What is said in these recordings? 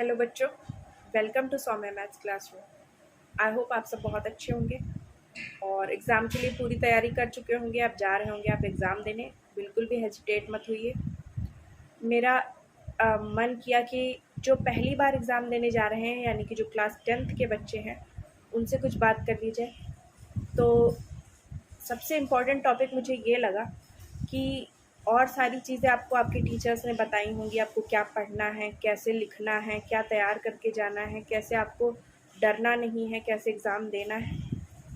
Hello बच्चों, welcome to Saumya maths classroom. I hope आप सब बहुत अच्छे होंगे और एग्ज़ाम के लिए पूरी तैयारी कर चुके होंगे। आप जा रहे होंगे आप एग्ज़ाम देने, बिल्कुल भी हेजिटेट मत होइए। मेरा मन किया कि जो पहली बार एग्ज़ाम देने जा रहे हैं यानी कि जो क्लास 10th के बच्चे हैं उनसे कुछ बात कर ली जाए। तो सबसे इम्पॉर्टेंट टॉपिक मुझे ये लगा कि और सारी चीज़ें आपको आपके टीचर्स ने बताई होंगी, आपको क्या पढ़ना है, कैसे लिखना है, क्या तैयार करके जाना है, कैसे आपको डरना नहीं है, कैसे एग्ज़ाम देना है।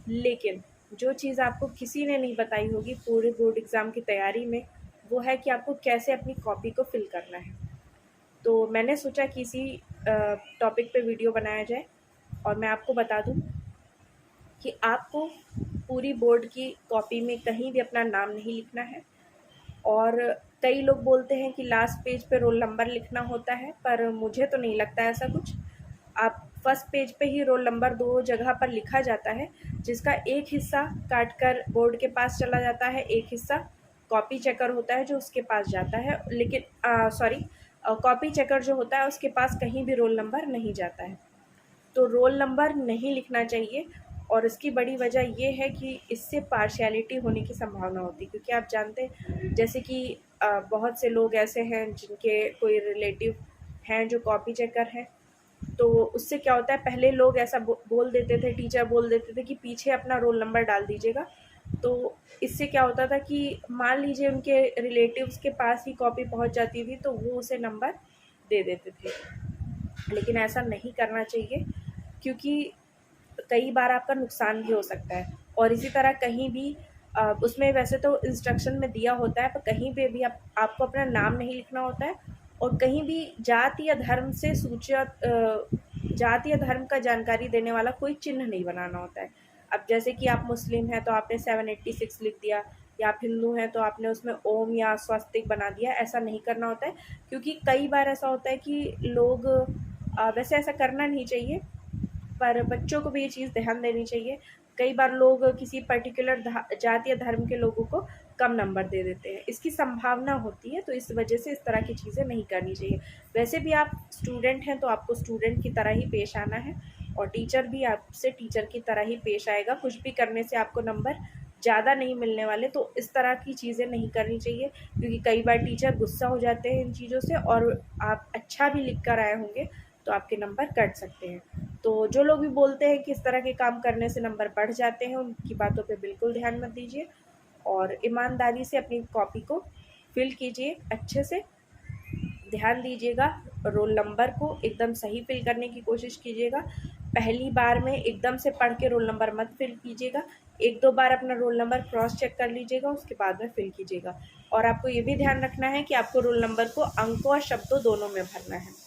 लेकिन जो चीज़ आपको किसी ने नहीं बताई होगी पूरे बोर्ड एग्ज़ाम की तैयारी में, वो है कि आपको कैसे अपनी कॉपी को फिल करना है। तो मैंने सोचा कि इसी टॉपिक पे वीडियो बनाया जाए और मैं आपको बता दूं कि आपको पूरी बोर्ड की कॉपी में कहीं भी अपना नाम नहीं लिखना है। और कई लोग बोलते हैं कि लास्ट पेज पे रोल नंबर लिखना होता है, पर मुझे तो नहीं लगता ऐसा कुछ। आप फर्स्ट पेज पे ही रोल नंबर 2 जगह पर लिखा जाता है, जिसका एक हिस्सा काट कर बोर्ड के पास चला जाता है, एक हिस्सा कॉपी चेकर होता है जो उसके पास जाता है। लेकिन कॉपी चेकर जो होता है उसके पास कहीं भी रोल नंबर नहीं जाता है। तो रोल नंबर नहीं लिखना चाहिए और इसकी बड़ी वजह ये है कि इससे पार्शियलिटी होने की संभावना होती है, क्योंकि आप जानते हैं जैसे कि बहुत से लोग ऐसे हैं जिनके कोई रिलेटिव हैं जो कॉपी चेकर हैं। तो उससे क्या होता है, पहले लोग ऐसा बोल देते थे, टीचर बोल देते थे कि पीछे अपना रोल नंबर डाल दीजिएगा। तो इससे क्या होता था कि मान लीजिए उनके रिलेटिव्स के पास ही कॉपी पहुंच जाती थी तो वो उसे नंबर दे देते थे। लेकिन ऐसा नहीं करना चाहिए, क्योंकि कई बार आपका नुकसान भी हो सकता है। और इसी तरह कहीं भी उसमें वैसे तो इंस्ट्रक्शन में दिया होता है, पर कहीं पे भी आपको अपना नाम नहीं लिखना होता है और कहीं भी जाति या धर्म से जाति या धर्म का जानकारी देने वाला कोई चिन्ह नहीं बनाना होता है। अब जैसे कि आप मुस्लिम हैं तो आपने 786 लिख दिया, या आप हिंदू हैं तो आपने उसमें ओम या स्वस्तिक बना दिया। ऐसा नहीं करना होता है, क्योंकि कई बार ऐसा होता है कि लोग वैसे ऐसा करना नहीं चाहिए, पर बच्चों को भी ये चीज़ ध्यान देनी चाहिए। कई बार लोग किसी पर्टिकुलर जाति या धर्म के लोगों को कम नंबर दे देते हैं, इसकी संभावना होती है। तो इस वजह से इस तरह की चीज़ें नहीं करनी चाहिए। वैसे भी आप स्टूडेंट हैं तो आपको स्टूडेंट की तरह ही पेश आना है और टीचर भी आपसे टीचर की तरह ही पेश आएगा। कुछ भी करने से आपको नंबर ज़्यादा नहीं मिलने वाले, तो इस तरह की चीज़ें नहीं करनी चाहिए, क्योंकि कई बार टीचर गुस्सा हो जाते हैं इन चीज़ों से और आप अच्छा भी लिख कर आए होंगे तो आपके नंबर कट सकते हैं। तो जो लोग भी बोलते हैं कि इस तरह के काम करने से नंबर बढ़ जाते हैं, उनकी बातों पे बिल्कुल ध्यान मत दीजिए और ईमानदारी से अपनी कॉपी को फिल कीजिए। अच्छे से ध्यान दीजिएगा, रोल नंबर को एकदम सही फिल करने की कोशिश कीजिएगा। पहली बार में एकदम से पढ़ के रोल नंबर मत फिल कीजिएगा, एक दो बार अपना रोल नंबर क्रॉस चेक कर लीजिएगा, उसके बाद में फिल कीजिएगा। और आपको ये भी ध्यान रखना है कि आपको रोल नंबर को अंकों और शब्दों दोनों में भरना है।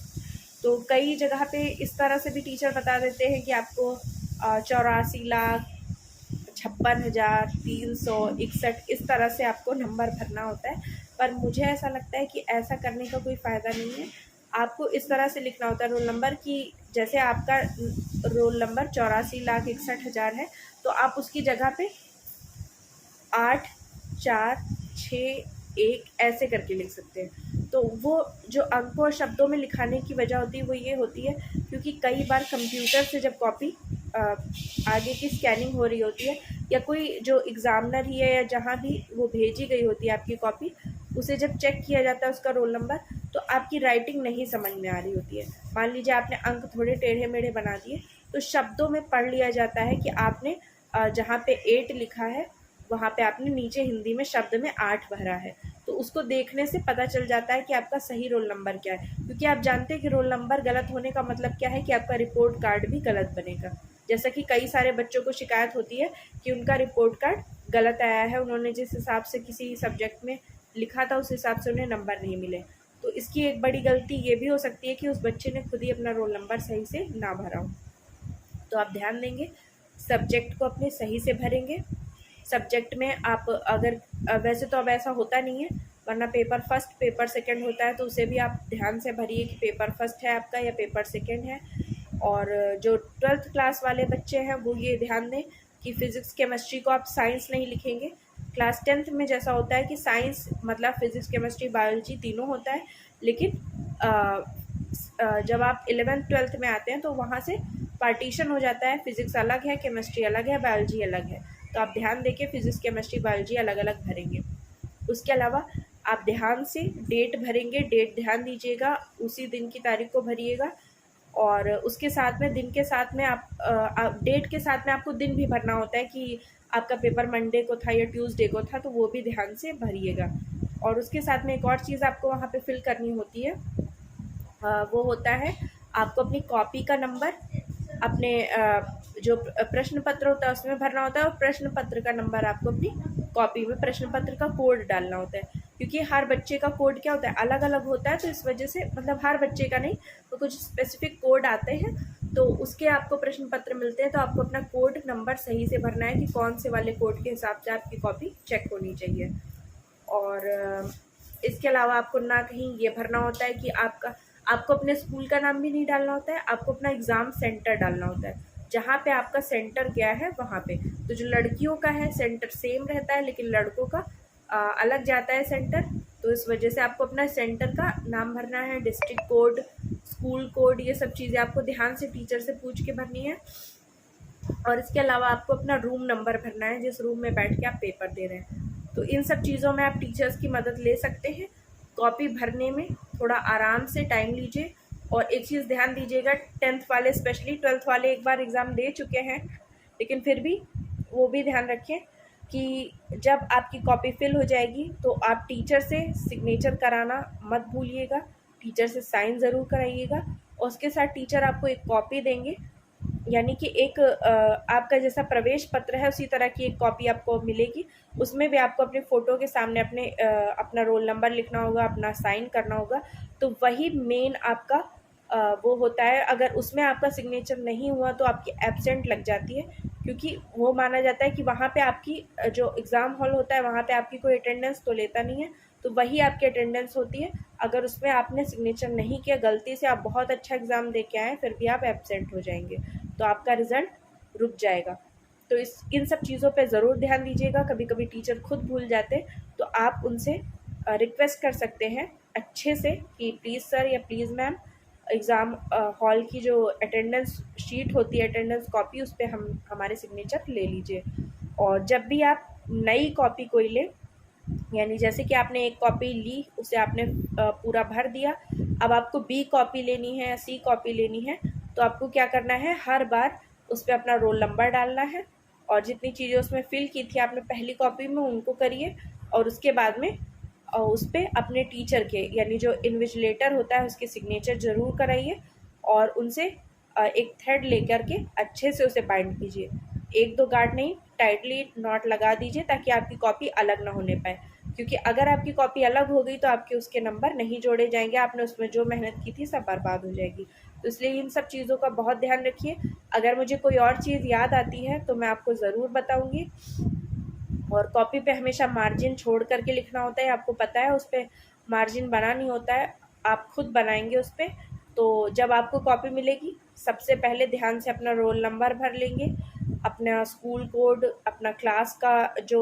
तो कई जगह पे इस तरह से भी टीचर बता देते हैं कि आपको 84,56,361 इस तरह से आपको नंबर भरना होता है। पर मुझे ऐसा लगता है कि ऐसा करने का कोई फ़ायदा नहीं है। आपको इस तरह से लिखना होता है रोल नंबर कि जैसे आपका रोल नंबर 84,61,000 है, तो आप उसकी जगह पे 8, 4, 6, 1 ऐसे करके लिख सकते हैं। तो वो जो अंकों और शब्दों में लिखाने की वजह होती है वो ये होती है, क्योंकि कई बार कंप्यूटर से जब कॉपी आगे की स्कैनिंग हो रही होती है, या कोई जो एग्ज़ामिनर ही है या जहाँ भी वो भेजी गई होती है आपकी कॉपी, उसे जब चेक किया जाता है उसका रोल नंबर, तो आपकी राइटिंग नहीं समझ में आ रही होती है। मान लीजिए आपने अंक थोड़े टेढ़े मेढ़े बना दिए, तो शब्दों में पढ़ लिया जाता है कि आपने जहाँ पे 8 लिखा है वहाँ पे आपने नीचे हिंदी में शब्द में 8 भरा है। तो उसको देखने से पता चल जाता है कि आपका सही रोल नंबर क्या है, क्योंकि आप जानते हैं कि रोल नंबर गलत होने का मतलब क्या है कि आपका रिपोर्ट कार्ड भी गलत बनेगा। जैसा कि कई सारे बच्चों को शिकायत होती है कि उनका रिपोर्ट कार्ड गलत आया है, उन्होंने जिस हिसाब से किसी सब्जेक्ट में लिखा था उस हिसाब से उन्हें नंबर नहीं मिले। तो इसकी एक बड़ी गलती ये भी हो सकती है कि उस बच्चे ने खुद ही अपना रोल नंबर सही से ना भरा हो। तो आप ध्यान देंगे, सब्जेक्ट को अपने सही से भरेंगे। सब्जेक्ट में आप अगर वैसे तो अब ऐसा होता नहीं है, वरना पेपर फर्स्ट पेपर सेकंड होता है, तो उसे भी आप ध्यान से भरिए कि पेपर फर्स्ट है आपका या पेपर सेकंड है। और जो 12th क्लास वाले बच्चे हैं वो ये ध्यान दें कि फ़िज़िक्स केमिस्ट्री को आप साइंस नहीं लिखेंगे। क्लास 10th में जैसा होता है कि साइंस मतलब फ़िज़िक्स केमिस्ट्री बायोलॉजी तीनों होता है, लेकिन जब आप 11th-12th में आते हैं तो वहाँ से पार्टीशन हो जाता है, फिज़िक्स अलग है, केमिस्ट्री अलग है, बायोलॉजी अलग है। तो आप ध्यान देके फिज़िक्स, केमिस्ट्री, बायोलॉजी अलग-अलग भरेंगे। उसके अलावा आप ध्यान से डेट भरेंगे, डेट ध्यान दीजिएगा, उसी दिन की तारीख को भरिएगा। और उसके साथ में दिन के साथ में आप डेट के साथ में आपको दिन भी भरना होता है कि आपका पेपर मंडे को था या ट्यूसडे को था, तो वो भी ध्यान से भरिएगा। और उसके साथ में एक और चीज़ आपको वहाँ पे फिल करनी होती है, वो होता है आपको अपनी कॉपी का नंबर, अपने जो प्रश्न पत्र होता है उसमें भरना होता है, और प्रश्न पत्र का नंबर आपको अपनी कॉपी में प्रश्न पत्र का कोड डालना होता है। क्योंकि हर बच्चे का कोड क्या होता है, अलग अलग होता है, तो इस वजह से मतलब हर बच्चे का नहीं, तो कुछ स्पेसिफिक कोड आते हैं, तो उसके आपको प्रश्न पत्र मिलते हैं। तो आपको अपना कोड नंबर सही से भरना है कि कौन से वाले कोड के हिसाब से आपकी कॉपी चेक होनी चाहिए। और इसके अलावा आपको ना कहीं ये भरना होता है कि आपको अपने स्कूल का नाम भी नहीं डालना होता है, आपको अपना एग्ज़ाम सेंटर डालना होता है, जहाँ पे आपका सेंटर गया है वहाँ पे। तो जो लड़कियों का है सेंटर सेम रहता है, लेकिन लड़कों का अलग जाता है सेंटर। तो इस वजह से आपको अपना सेंटर का नाम भरना है, डिस्ट्रिक्ट कोड, स्कूल कोड, ये सब चीज़ें आपको ध्यान से टीचर से पूछ के भरनी है। और इसके अलावा आपको अपना रूम नंबर भरना है, जिस रूम में बैठ के आप पेपर दे रहे हैं। तो इन सब चीज़ों में आप टीचर्स की मदद ले सकते हैं। कॉपी भरने में थोड़ा आराम से टाइम लीजिए। और एक चीज़ ध्यान दीजिएगा, 10th वाले स्पेशली, 12th वाले एक बार एग्ज़ाम दे चुके हैं, लेकिन फिर भी वो भी ध्यान रखें कि जब आपकी कॉपी फिल हो जाएगी तो आप टीचर से सिग्नेचर कराना मत भूलिएगा, टीचर से साइन ज़रूर कराइएगा। और उसके साथ टीचर आपको एक कॉपी देंगे, यानी कि एक आपका जैसा प्रवेश पत्र है उसी तरह की एक कॉपी आपको मिलेगी। उसमें भी आपको अपने फ़ोटो के सामने अपना रोल नंबर लिखना होगा, अपना साइन करना होगा। तो वही मेन आपका वो होता है। अगर उसमें आपका सिग्नेचर नहीं हुआ तो आपकी एब्सेंट लग जाती है, क्योंकि वो माना जाता है कि वहाँ पे आपकी जो एग्ज़ाम हॉल होता है वहाँ पे आपकी कोई अटेंडेंस तो लेता नहीं है, तो वही आपकी अटेंडेंस होती है। अगर उसमें आपने सिग्नेचर नहीं किया, गलती से आप बहुत अच्छा एग्ज़ाम दे के आए फिर भी आप एब्सेंट हो जाएंगे, तो आपका रिज़ल्ट रुक जाएगा। तो इन सब चीज़ों पे ज़रूर ध्यान दीजिएगा। कभी कभी टीचर खुद भूल जाते, तो आप उनसे रिक्वेस्ट कर सकते हैं अच्छे से कि प्लीज़ सर या प्लीज़ मैम, एग्ज़ाम हॉल की जो अटेंडेंस शीट होती है, अटेंडेंस कॉपी, उस पर हमारे सिग्नेचर ले लीजिए। और जब भी आप नई कॉपी कोई लें, यानी जैसे कि आपने एक कॉपी ली, उसे आपने पूरा भर दिया, अब आपको बी कॉपी लेनी है या सी कॉपी लेनी है, तो आपको क्या करना है, हर बार उस पर अपना रोल नंबर डालना है, और जितनी चीज़ें उसमें फिल की थी आपने पहली कॉपी में उनको करिए। और उसके बाद में उस पर अपने टीचर के, यानी जो इन्विजिलेटर होता है उसके सिग्नेचर ज़रूर कराइए, और उनसे एक थ्रेड लेकर के अच्छे से उसे बाइंड कीजिए। एक दो गार्ड नहीं, टाइटली नॉट लगा दीजिए, ताकि आपकी कॉपी अलग ना होने पाए। क्योंकि अगर आपकी कॉपी अलग हो गई तो आपके उसके नंबर नहीं जोड़े जाएंगे, आपने उसमें जो मेहनत की थी सब बर्बाद हो जाएगी। तो इसलिए इन सब चीज़ों का बहुत ध्यान रखिए। अगर मुझे कोई और चीज़ याद आती है तो मैं आपको ज़रूर बताऊँगी। और कॉपी पे हमेशा मार्जिन छोड़ करके लिखना होता है, आपको पता है, उस पर मार्जिन बना नहीं होता है, आप खुद बनाएंगे उस पर। तो जब आपको कॉपी मिलेगी, सबसे पहले ध्यान से अपना रोल नंबर भर लेंगे, अपना स्कूल कोड, अपना क्लास का जो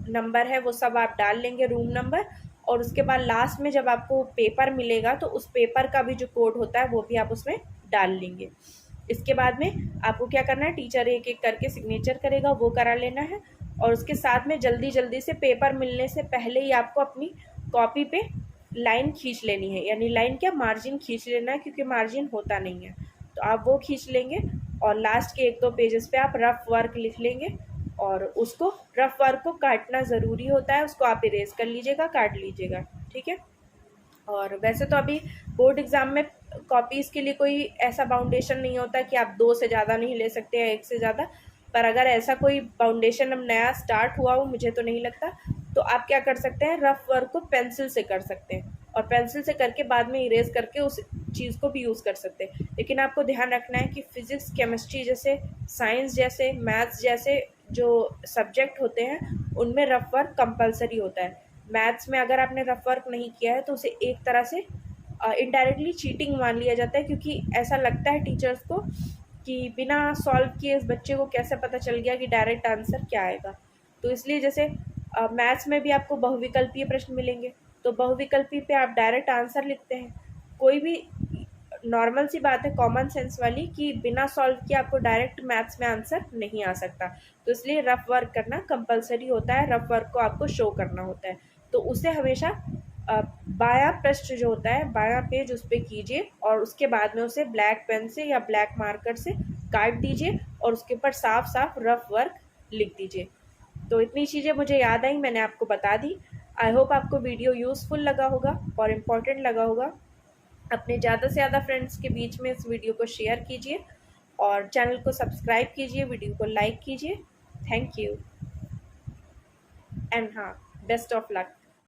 नंबर है वो सब आप डाल लेंगे, रूम नंबर। और उसके बाद लास्ट में जब आपको पेपर मिलेगा तो उस पेपर का भी जो कोड होता है वो भी आप उसमें डाल लेंगे। इसके बाद में आपको क्या करना है, टीचर एक एक करके सिग्नेचर करेगा, वो करा लेना है। और उसके साथ में जल्दी जल्दी से पेपर मिलने से पहले ही आपको अपनी कॉपी पे लाइन खींच लेनी है, यानी लाइन क्या, मार्जिन खींच लेना है, क्योंकि मार्जिन होता नहीं है, तो आप वो खींच लेंगे। और लास्ट के एक दो पेजेस पे आप रफ वर्क लिख लेंगे, और उसको रफ वर्क को काटना ज़रूरी होता है, उसको आप इरेज कर लीजिएगा, काट लीजिएगा, ठीक है। और वैसे तो अभी बोर्ड एग्ज़ाम में कॉपीज़ के लिए कोई ऐसा बाउंडेशन नहीं होता कि आप 2 से ज़्यादा नहीं ले सकते या 1 से ज़्यादा। पर अगर ऐसा कोई बाउंडेशन अब नया स्टार्ट हुआ हो, मुझे तो नहीं लगता, तो आप क्या कर सकते हैं, रफ वर्क को पेंसिल से कर सकते हैं, और पेंसिल से करके बाद में इरेज करके उस चीज़ को भी यूज़ कर सकते हैं। लेकिन आपको ध्यान रखना है कि फ़िज़िक्स, केमिस्ट्री जैसे, साइंस जैसे, मैथ्स जैसे जो सब्जेक्ट होते हैं उनमें रफ वर्क कंपलसरी होता है। मैथ्स में अगर आपने रफ वर्क नहीं किया है तो उसे एक तरह से इनडायरेक्टली चीटिंग मान लिया जाता है, क्योंकि ऐसा लगता है टीचर्स को कि बिना सॉल्व किए इस बच्चे को कैसे पता चल गया कि डायरेक्ट आंसर क्या आएगा। तो इसलिए जैसे मैथ्स में भी आपको बहुविकल्पीय प्रश्न मिलेंगे, तो बहुविकल्पी पे आप डायरेक्ट आंसर लिखते हैं। कोई भी नॉर्मल सी बात है, कॉमन सेंस वाली, कि बिना सॉल्व किए आपको डायरेक्ट मैथ्स में आंसर नहीं आ सकता। तो इसलिए रफ वर्क करना कंपलसरी होता है, रफ वर्क को आपको शो करना होता है। तो उसे हमेशा बायां पृष्ठ जो होता है, बायां पेज, उस पर कीजिए और उसके बाद में उसे ब्लैक पेन से या ब्लैक मार्कर से काट दीजिए और उसके ऊपर साफ साफ रफ वर्क लिख दीजिए। तो इतनी चीज़ें मुझे याद आई, मैंने आपको बता दी। आई होप आपको वीडियो यूज़फुल लगा होगा और इम्पॉर्टेंट लगा होगा। अपने ज़्यादा से ज़्यादा फ्रेंड्स के बीच में इस वीडियो को शेयर कीजिए और चैनल को सब्सक्राइब कीजिए, वीडियो को लाइक कीजिए। थैंक यू एंड हाँ, बेस्ट ऑफ लक।